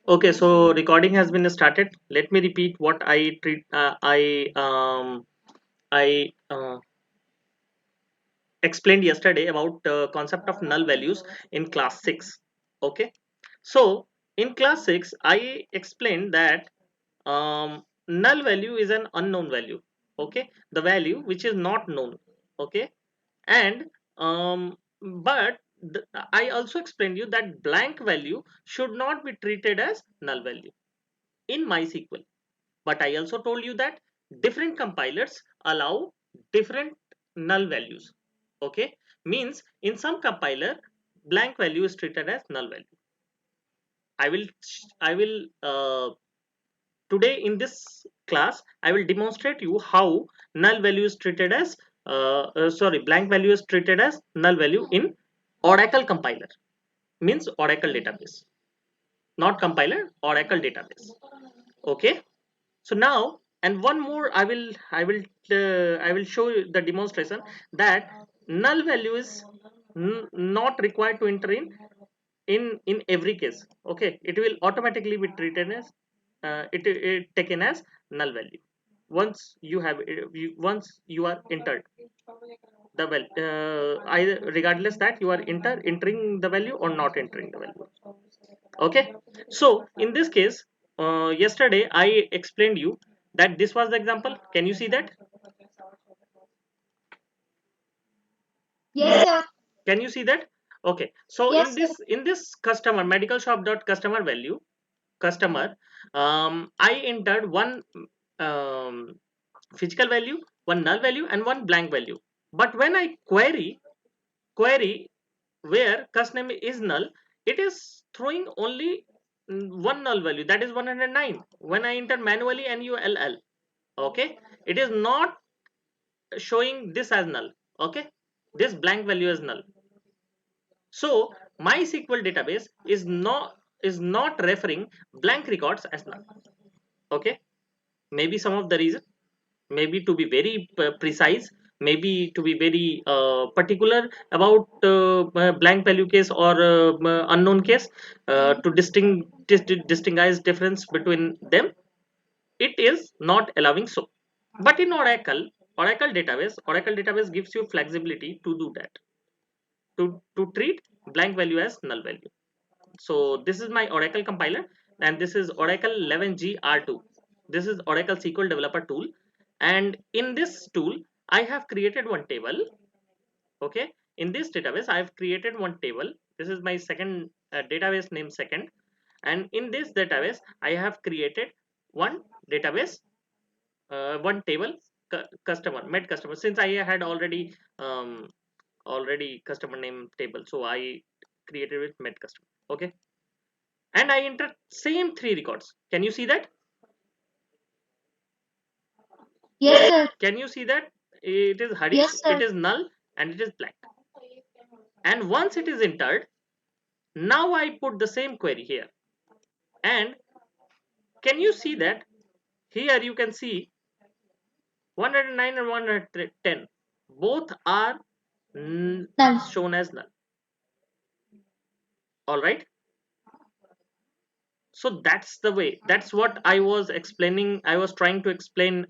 Okay, so recording has been started. Let me repeat what I treat. I explained yesterday about concept of null values in class 6. Okay, so in class 6 I explained that null value is an unknown value. Okay, the value which is not known. Okay, and but I also explained you that blank value should not be treated as null value in MySQL. But I also told you that different compilers allow different null values. Okay, means in some compiler blank value is treated as null value. I will today in this class I will demonstrate you how null value is treated as sorry, blank value is treated as null value in Oracle compiler, means Oracle database, not compiler, Oracle database. Okay, so now, and one more, I will show you the demonstration that null value is not required to enter in every case. Okay, it will automatically be treated as it taken as null value once you have once you are entered the either regardless that you are entering the value or not entering the value. Okay, so in this case, yesterday I explained you that this was the example. Can you see that? Yes, sir. Can you see that? Okay, so Yes, sir. in this customer medical shop dot customer value customer, I entered one um, physical value, one null value, and one blank value. But when I query where customer is null, it is throwing only one null value, that is 109. When I enter manually null, okay, it is not showing this as null. Okay, this blank value is null. So MySQL database is not referring blank records as null. Okay, maybe some of the reason, maybe to be very precise, maybe to be very particular about blank value case or unknown case, to distinguish difference between them, it is not allowing so. But in Oracle database gives you flexibility to do that, to treat blank value as null value. So this is my Oracle compiler, and this is Oracle 11G R2. This is Oracle SQL developer tool, and in this tool I have created one table. Okay, in this database I have created one table. This is my second database name second, and in this database I have created one database, one table, customer med customer, since I had already customer name table, so I created with med customer. Okay, and I entered same three records. Can you see that? Yes, sir. Can you see that? It is Harish, Yes, it sir. is null, and it is blank. And once it is entered, now I put the same query here. And can you see that? Here you can see 109 and 110. Both are Null. shown as null. All right. So that's the way. That's what I was explaining. I was trying to explain